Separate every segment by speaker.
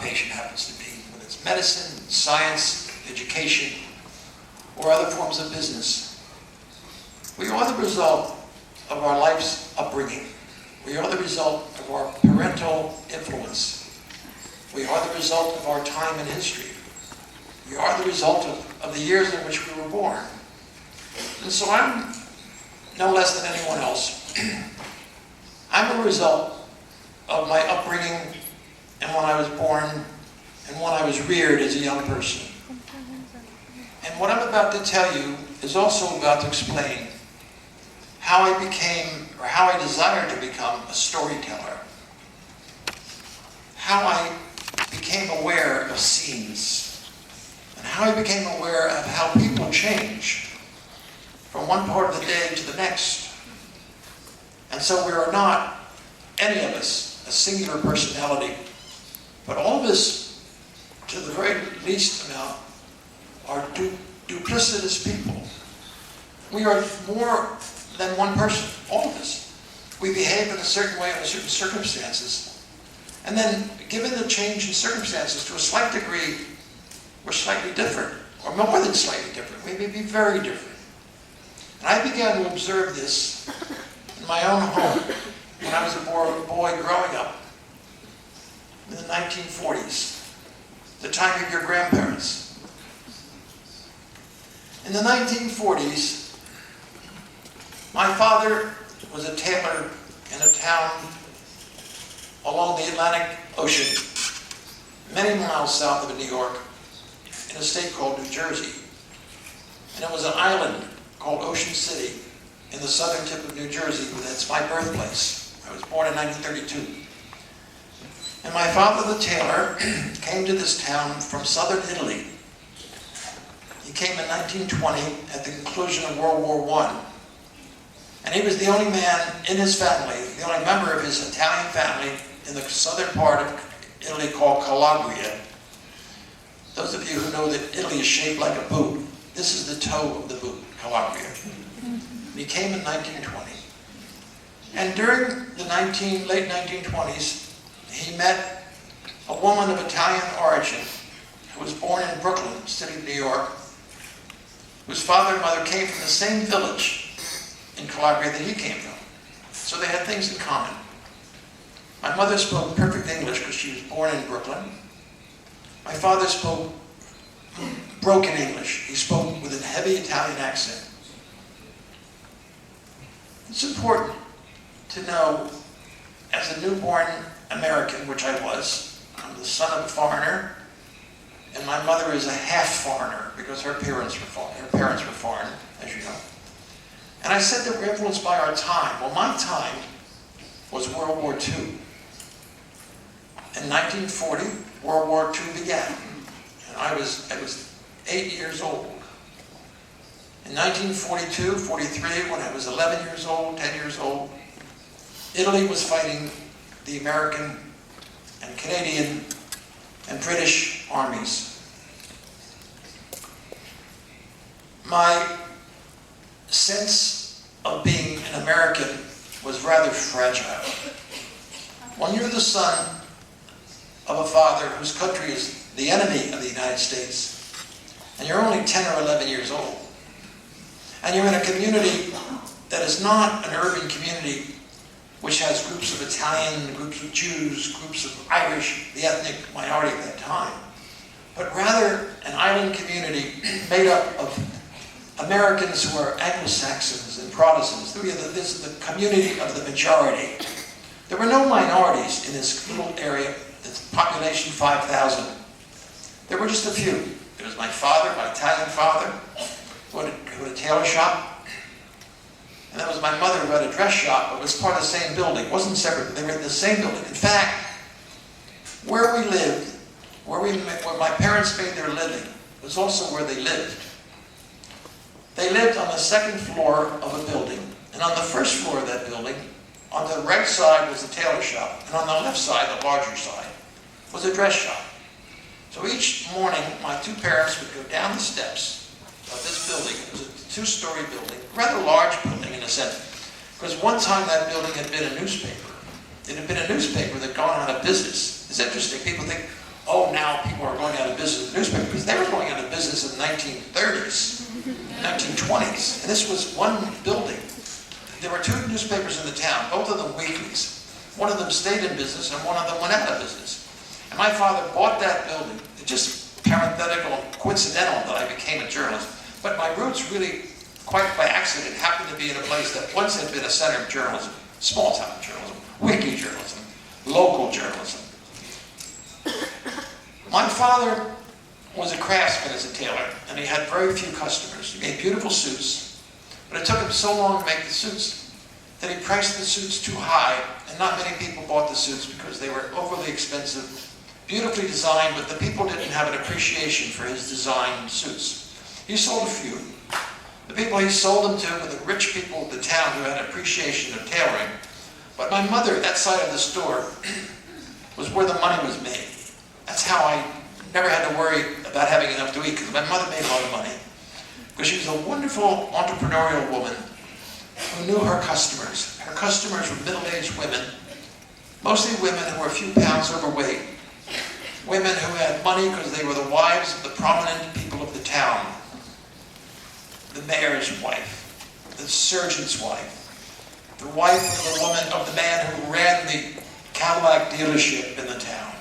Speaker 1: occupation happens to be, whether it's medicine, science, education, or other forms of business. We are the result of our life's upbringing. We are the result of our parental influence. We are the result of our time in history. We are the result of the years in which we were born. And so I'm no less than anyone else. I'm a result of my upbringing and when I was born and when I was reared as a young person. And what I'm about to tell you is also about to explain how I became, or how I desired to become, a storyteller. How I became aware of scenes, and how I became aware of how people change from one part of the day to the next. And so we are not, any of us, a singular personality, but all of us, to the very least amount, are duplicitous people. We are more than one person, all of us. We behave in a certain way under certain circumstances. And then, given the change in circumstances, to a slight degree, we're slightly different, or more than slightly different. We may be very different. And I began to observe this in my own home when I was a boy growing up in the 1940s, the time of your grandparents. In the 1940s, my father was a tailor in a town along the Atlantic Ocean, many miles south of New York, in a state called New Jersey. And it was an island called Ocean City in the southern tip of New Jersey. That's my birthplace. I was born in 1932. And my father, the tailor, came to this town from southern Italy. He came in 1920 at the conclusion of World War I. And he was the only man in his family, the only member of his Italian family in the southern part of Italy called Calabria. Those of you who know that Italy is shaped like a boot, this is the toe of the boot, Calabria. He came in 1920. And during the late 1920s, he met a woman of Italian origin who was born in Brooklyn, city of New York, whose father and mother came from the same village in Calabria that he came from. So they had things in common. My mother spoke perfect English because she was born in Brooklyn. My father spoke broken English. He spoke with a heavy Italian accent. It's important to know, as a newborn American, which I was, I'm the son of a foreigner, and my mother is a half foreigner because her parents were foreign, as you know. And I said that we're influenced by our time. Well, my time was World War II. In 1940, World War II began. And I was 8 years old. In 1942, 43, when I was 11 years old, 10 years old, Italy was fighting the American and Canadian and British armies. My sense of being an American was rather fragile. When you're the son of a father whose country is the enemy of the United States, and you're only 10 or 11 years old, and you're in a community that is not an urban community which has groups of Italian, groups of Jews, groups of Irish, the ethnic minority at that time, but rather an island community made up of Americans who are Anglo-Saxons and Protestants. This is the community of the majority. There were no minorities in this little area, its population 5,000. There were just a few. There was my father, my Italian father, who had a tailor shop. And there was my mother who had a dress shop, but was part of the same building. It wasn't separate, they were in the same building. In fact, where we lived, where my parents made their living, was also where they lived. They lived on the second floor of a building. And on the first floor of that building, on the right side was the tailor shop. And on the left side, the larger side, was a dress shop. So each morning, my two parents would go down the steps of this building. It was a two-story building, a rather large building in a sense. Because one time that building had been a newspaper. It had been a newspaper that had gone out of business. It's interesting. People think, oh, now people are going out of business with the newspaper, because they were going out of business in the 1930s, 1920s. And this was one building. There were two newspapers in the town, both of them weeklies. One of them stayed in business and one of them went out of business. And my father bought that building. It's just parenthetical and coincidental that I became a journalist. But my roots really, quite by accident, happened to be in a place that once had been a center of journalism, small town journalism, weekly journalism, local journalism. My father was a craftsman as a tailor, and he had very few customers. He made beautiful suits, but it took him so long to make the suits that he priced the suits too high, and not many people bought the suits because they were overly expensive, beautifully designed, but the people didn't have an appreciation for his designed suits. He sold a few. The people he sold them to were the rich people of the town who had an appreciation of tailoring. But my mother, that side of the store, was where the money was made. That's how I never had to worry about having enough to eat, because my mother made a lot of money. Because she was a wonderful entrepreneurial woman who knew her customers. Her customers were middle-aged women, mostly women who were a few pounds overweight, women who had money because they were the wives of the prominent people of the town, the mayor's wife, the surgeon's wife, the wife of the woman of the man who ran the Cadillac dealership in the town,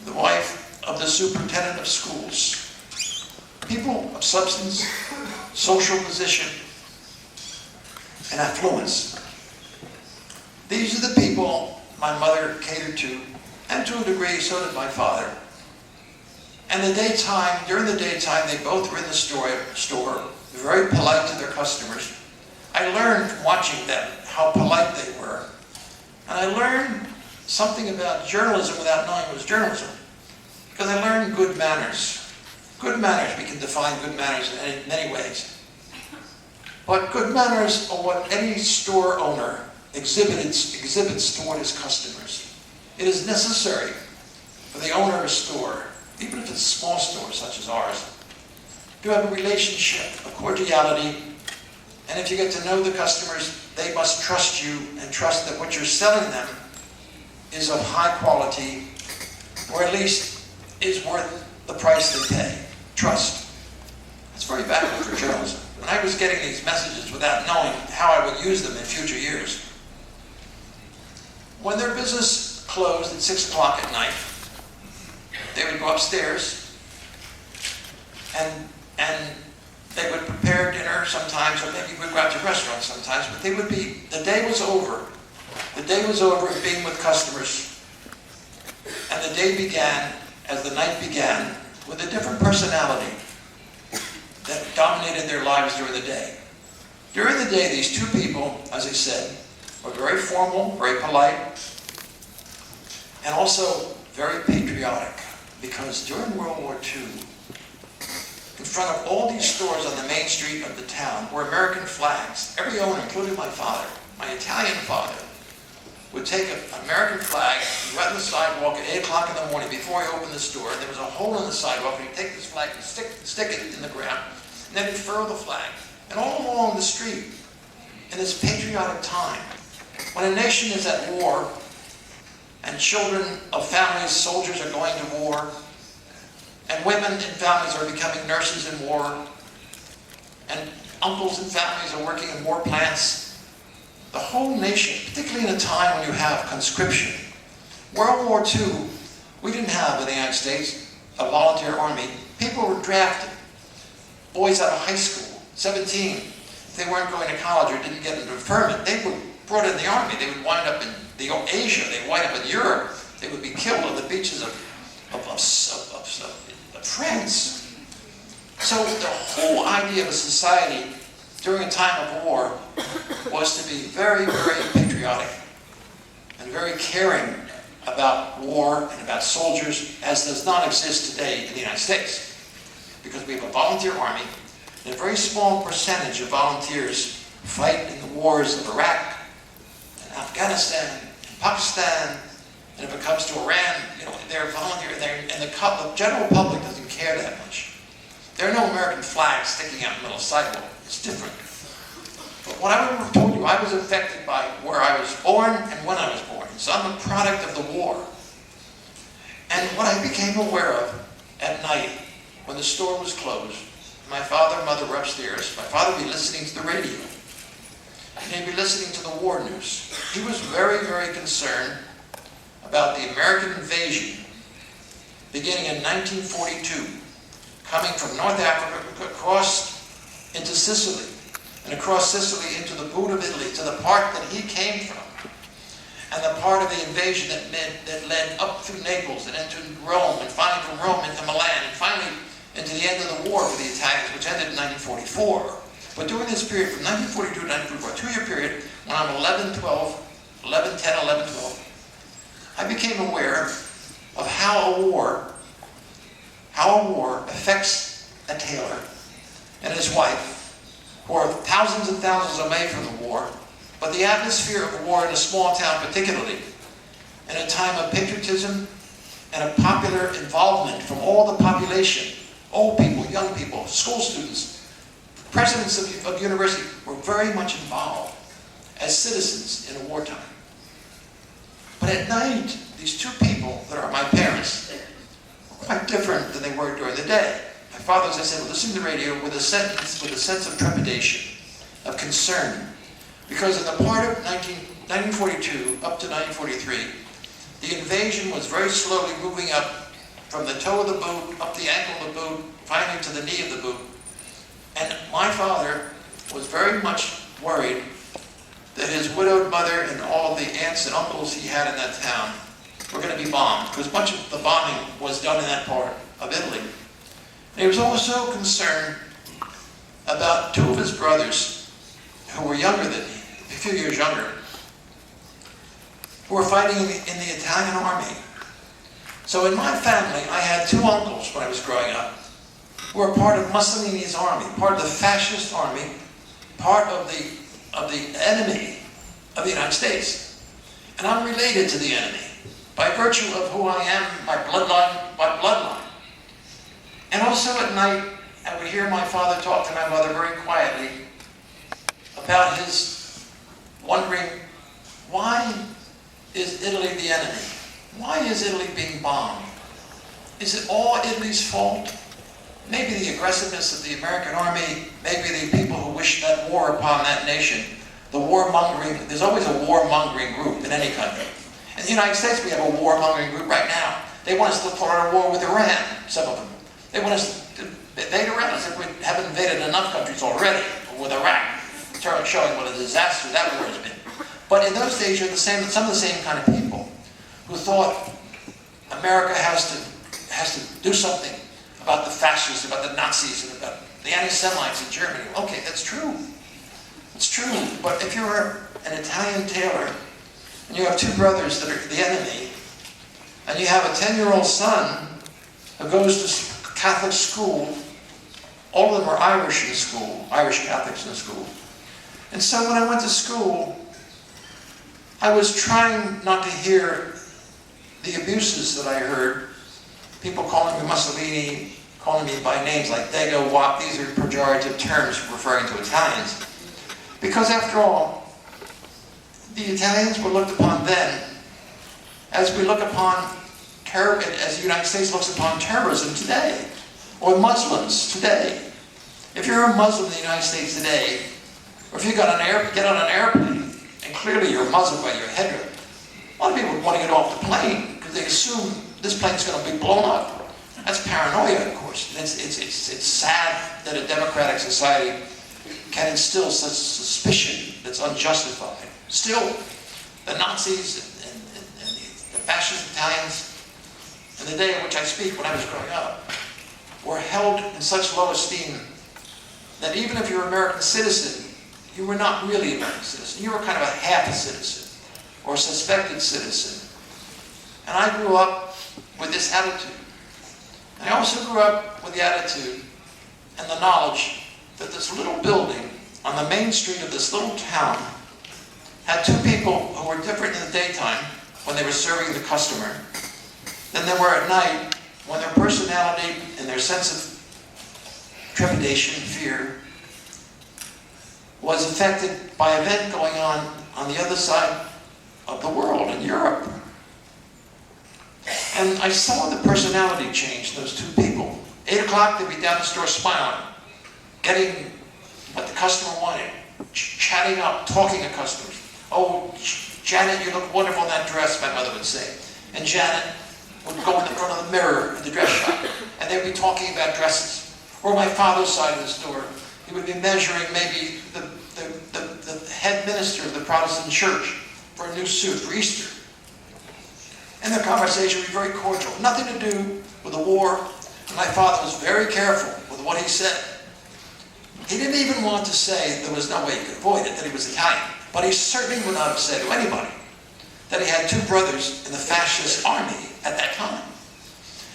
Speaker 1: the wife of the superintendent of schools. People of substance, social position, and affluence. These are the people my mother catered to, and to a degree so did my father. And during the daytime, they both were in the store, very polite to their customers. I learned from watching them how polite they were. And I learned something about journalism without knowing it was journalism. Because I learned good manners. Good manners, we can define good manners in many ways. But good manners are what any store owner exhibits toward his customers. It is necessary for the owner of a store, even if it's a small store such as ours, to have a relationship, a cordiality, and if you get to know the customers, they must trust you and trust that what you're selling them is of high quality, or at least is worth the price they pay. Trust. It's very valuable for journalism. When I was getting these messages without knowing how I would use them in future years, when their business closed at 6 o'clock at night, they would go upstairs and they would prepare dinner sometimes, or maybe we'd go out to restaurants sometimes, but the day was over. The day was over of being with customers, and the day began, as the night began, with a different personality that dominated their lives during the day. During the day, these two people, as I said, were very formal, very polite, and also very patriotic, because during World War II, in front of all these stores on the main street of the town were American flags. Every owner, including my father, my Italian father, would take an American flag, right on the sidewalk at 8 o'clock in the morning before he opened the store, and there was a hole in the sidewalk, and he'd take this flag and stick it in the ground, and then he'd furl the flag. And all along the street, in this patriotic time, when a nation is at war, and children of families, soldiers are going to war, and women in families are becoming nurses in war, and uncles and families are working in war plants, the whole nation, particularly in a time when you have conscription. World War II, we didn't have in the United States a volunteer army. People were drafted. Boys out of high school, 17. If they weren't going to college or didn't get into deferment, they were brought in the army. They would wind up in Asia, they'd wind up in Europe. They would be killed on the beaches of France. So the whole idea of a society during a time of war was to be very, very patriotic and very caring about war and about soldiers, as does not exist today in the United States. Because we have a volunteer army, and a very small percentage of volunteers fight in the wars of Iraq and Afghanistan and Pakistan, and if it comes to Iran, they're volunteer, and the general public doesn't care that much. There are no American flags sticking out in the middle of the sidewalk. It's different. But what I told you, I was affected by where I was born and when I was born. So I'm a product of the war. And what I became aware of at night, when the store was closed, my father and mother were upstairs, my father would be listening to the radio. And he'd be listening to the war news. He was very, very concerned about the American invasion beginning in 1942, coming from North Africa across into Sicily, and across Sicily into the boot of Italy, to the part that he came from, and the part of the invasion that led up through Naples and into Rome, and finally from Rome into Milan, and finally into the end of the war for the Italians, which ended in 1944. But during this period, from 1942 to 1944, a two-year period, when I'm 11, 12, 11, 10, 11, 12, I became aware of how a war affects a tailor and his wife, who are thousands and thousands away from the war, but the atmosphere of war in a small town particularly, in a time of patriotism and a popular involvement from all the population, old people, young people, school students, presidents of university, were very much involved as citizens in a wartime. But at night, these two people that are my parents were quite different than they were during the day. My father, as I said, would listen to the radio with a sense of trepidation, of concern, because in the part of 1942 up to 1943, the invasion was very slowly moving up from the toe of the boot, up the ankle of the boot, finally to the knee of the boot. And my father was very much worried that his widowed mother and all the aunts and uncles he had in that town were going to be bombed, because much of the bombing was done in that part of Italy. And he was also concerned about two of his brothers who were younger than me, a few years younger, who were fighting in the Italian army. So in my family, I had two uncles when I was growing up who were part of Mussolini's army, part of the fascist army, part of the enemy of the United States. And I'm related to the enemy by virtue of who I am, my bloodline. And also at night, I would hear my father talk to my mother very quietly about his wondering, why is Italy the enemy? Why is Italy being bombed? Is it all Italy's fault? Maybe the aggressiveness of the American army, maybe the people who wish that war upon that nation, the warmongering. There's always a warmongering group in any country. In the United States, we have a warmongering group right now. They want us to start a war with Iran, some of them. They want us to invade Iran, as if we haven't invaded enough countries already, with Iraq, showing what a disaster that war has been. But in those days, you're some of the same kind of people who thought America has to do something about the fascists, about the Nazis, and about the anti-Semites in Germany. Okay, that's true. It's true. But if you're an Italian tailor, and you have two brothers that are the enemy, and you have a 10-year-old son who goes to Catholic school, all of them are Irish in school, Irish Catholics in school. And so when I went to school, I was trying not to hear the abuses that I heard. People calling me Mussolini, calling me by names like Dago, Wop. These are pejorative terms referring to Italians. Because after all, the Italians were looked upon then as we look upon terror, as the United States looks upon terrorism today, or Muslims today. If you're a Muslim in the United States today, or if you get on an airplane, and clearly you're Muslim by your headdress, a lot of people want to get off the plane because they assume this plane's going to be blown up. That's paranoia, of course. It's sad that a democratic society can instill such suspicion that's unjustified. Still, the Nazis and the fascist Italians, in the day in which I speak, when I was growing up, were held in such low esteem that even if you're an American citizen, you were not really an American citizen. You were kind of a half a citizen, or a suspected citizen. And I grew up with this attitude. And I also grew up with the attitude and the knowledge that this little building on the main street of this little town had two people who were different in the daytime when they were serving the customer than they were at night, when their personality and their sense of trepidation, fear, was affected by an event going on the other side of the world, in Europe. And I saw the personality change in those two people. 8 o'clock, they'd be down the store smiling, getting what the customer wanted, chatting up, talking to customers. "Oh, Janet, you look wonderful in that dress," my mother would say. And Janet would go in the front of the mirror at the dress shop, and they'd be talking about dresses. Or my father's side of the store, he would be measuring maybe the head minister of the Protestant church for a new suit for Easter. And their conversation would be very cordial. Nothing to do with the war. And my father was very careful with what he said. He didn't even want to say there was no way he could avoid it, that he was Italian. But he certainly would not have said to anybody that he had 2 brothers in the fascist army at that time.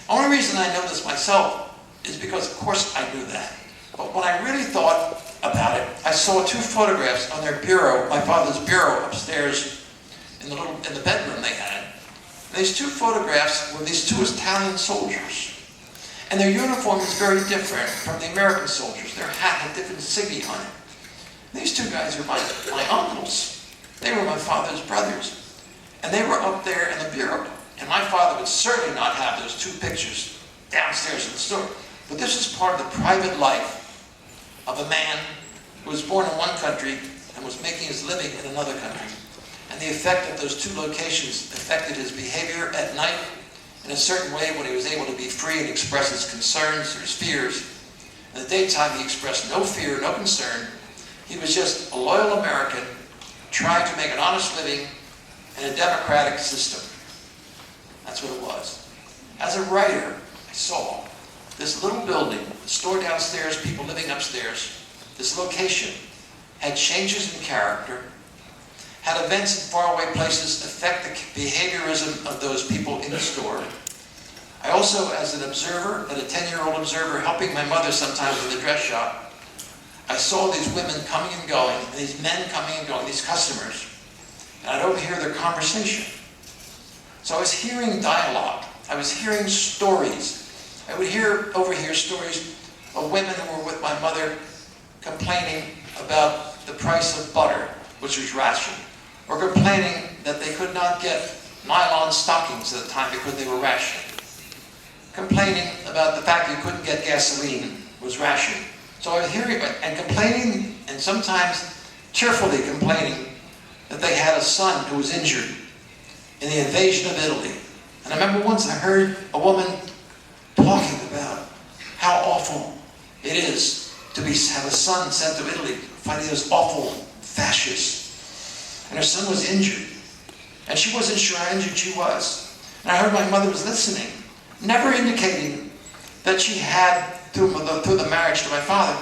Speaker 1: The only reason I know this myself is because, of course, I knew that. But when I really thought about it, I saw 2 photographs on their bureau, my father's bureau upstairs in the bedroom they had. And these 2 photographs were these 2 Italian soldiers. And their uniform was very different from the American soldiers. Their hat had different insignia on it. These 2 guys were my uncles. They were my father's brothers. And they were up there in the bureau. And my father would certainly not have those 2 pictures downstairs in the store. But this is part of the private life of a man who was born in one country and was making his living in another country. And the effect of those 2 locations affected his behavior at night in a certain way when he was able to be free and express his concerns or his fears. In the daytime, he expressed no fear, no concern. He was just a loyal American trying to make an honest living in a democratic system. That's what it was. As a writer, I saw this little building, the store downstairs, people living upstairs. This location had changes in character, had events in faraway places affect the behaviorism of those people in the store. I also, as an observer, as a 10-year-old observer, helping my mother sometimes in the dress shop, I saw these women coming and going, and these men coming and going, these customers, and I'd overhear their conversation. So I was hearing dialogue. I was hearing stories. I would overhear stories of women who were with my mother complaining about the price of butter, which was rationed, or complaining that they could not get nylon stockings at the time because they were rationed. Complaining about the fact you couldn't get gasoline was rationed. So I was hearing and complaining, and sometimes tearfully complaining, that they had a son who was injured in the invasion of Italy. And I remember once I heard a woman talking about how awful it is to have a son sent to Italy fighting those awful fascists. And her son was injured. And she wasn't sure how injured she was. And I heard my mother was listening, never indicating that she had, through the marriage to my father,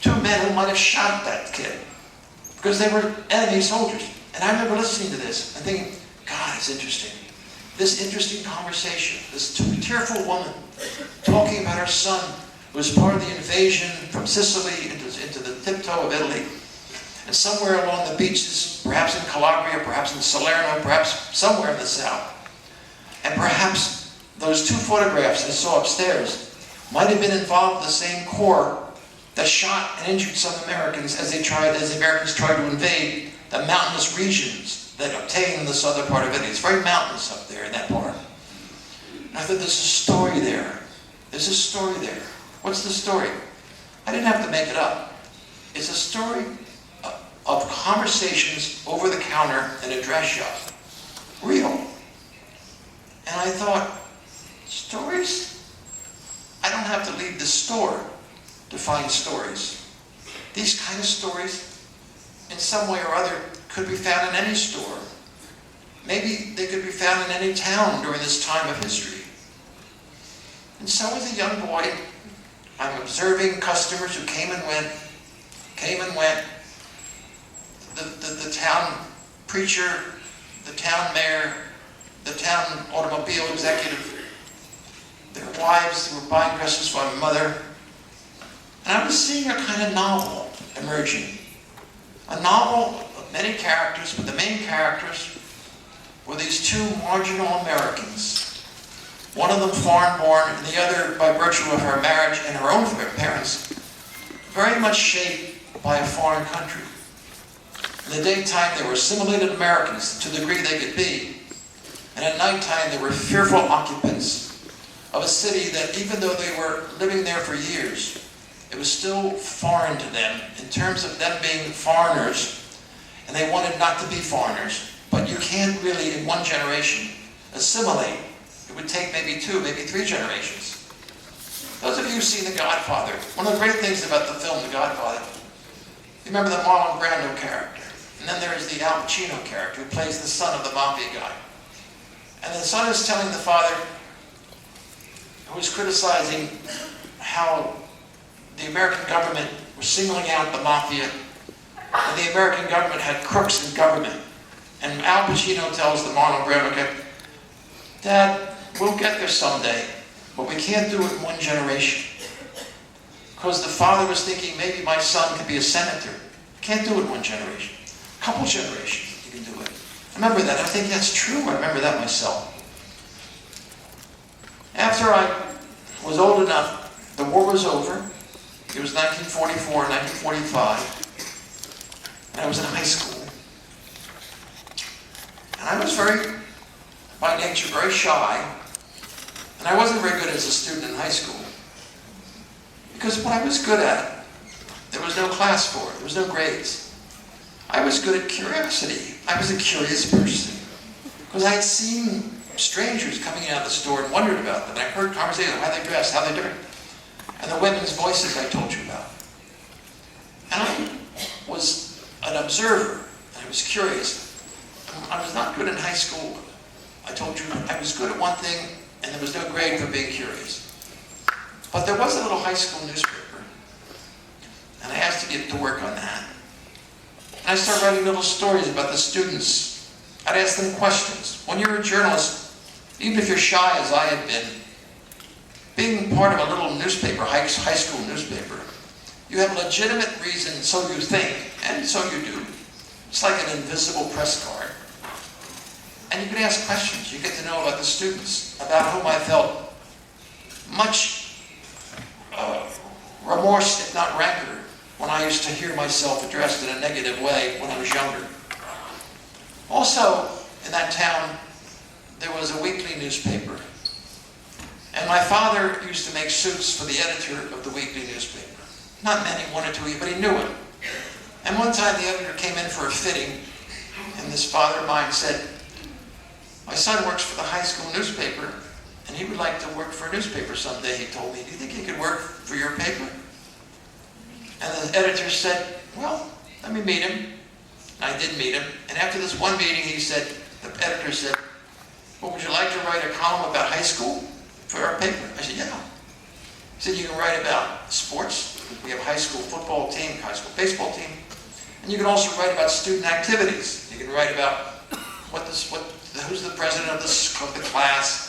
Speaker 1: 2 men who might have shot that kid because they were enemy soldiers. And I remember listening to this and thinking, God, it's interesting. This interesting conversation, this tearful woman talking about her son who was part of the invasion from Sicily into the tiptoe of Italy. And somewhere along the beaches, perhaps in Calabria, perhaps in Salerno, perhaps somewhere in the south. And perhaps those 2 photographs I saw upstairs might have been involved in the same corps that shot and injured some Americans as the Americans tried to invade the mountainous regions that obtain the southern part of Italy. It's very mountainous up there in that part. And I thought, there's a story there. There's a story there. What's the story? I didn't have to make it up. It's a story of conversations over the counter in a dress shop. Real. And I thought, stories? I don't have to leave the store to find stories. These kind of stories, in some way or other, could be found in any store. Maybe they could be found in any town during this time of history. And so as a young boy, I'm observing customers who came and went. The town preacher, the town mayor, the town automobile executive, their wives who were buying dresses for my mother. And I was seeing a kind of novel emerging. A novel of many characters, but the main characters were these 2 marginal Americans. One of them foreign-born, and the other, by virtue of her marriage and her own parents, very much shaped by a foreign country. In the daytime, they were assimilated Americans to the degree they could be. And at nighttime, they were fearful occupants of a city that, even though they were living there for years, it was still foreign to them in terms of them being foreigners, and they wanted not to be foreigners. But you can't really, in one generation, assimilate. It would take maybe 2, maybe 3 generations. Those of you who've seen The Godfather, one of the great things about the film The Godfather, you remember the Marlon Brando character, and then there is the Al Pacino character who plays the son of the mafia guy. And the son is telling the father, who is criticizing how the American government was singling out the mafia, and the American government had crooks in government. And Al Pacino tells the Marlon Brando guy, Dad, we'll get there someday, but we can't do it in one generation. Because the father was thinking, maybe my son could be a senator. Can't do it in one generation. A couple generations, you can do it. I remember that. I think that's true. I remember that myself. After I was old enough, the war was over. It was 1944, 1945. And I was in high school. And I was by nature, very shy. And I wasn't very good as a student in high school. Because what I was good at, there was no class for it. There was no grades. I was good at curiosity. I was a curious person. Because I had seen strangers coming out of the store and wondered about them. And I heard conversations, how they dressed, how they different. And the women's voices I told you about. And I was an observer. And I was curious. I was not good in high school. I told you I was good at one thing, and there was no grade for being curious. But there was a little high school newspaper, and I asked to get to work on that. And I started writing little stories about the students. I'd ask them questions. When you're a journalist, even if you're shy as I had been, being part of a little newspaper, high school newspaper, you have legitimate reason, so you think, and so you do. It's like an invisible press card. And you can ask questions. You get to know about the students, about whom I felt much remorse, if not rancor, when I used to hear myself addressed in a negative way when I was younger. Also, in that town, there was a weekly newspaper. And my father used to make suits for the editor of the weekly newspaper. Not many, 1 or 2, but he knew it. And one time the editor came in for a fitting, and this father of mine said, my son works for the high school newspaper, and he would like to work for a newspaper someday, he told me. Do you think he could work for your paper? And the editor said, well, let me meet him. And I did meet him. And after this one meeting, the editor said, well, would you like to write a column about high school for our paper? I said, yeah. He said, you can write about sports. We have a high school football team, high school baseball team. And you can also write about student activities. You can write about who's the president of the class,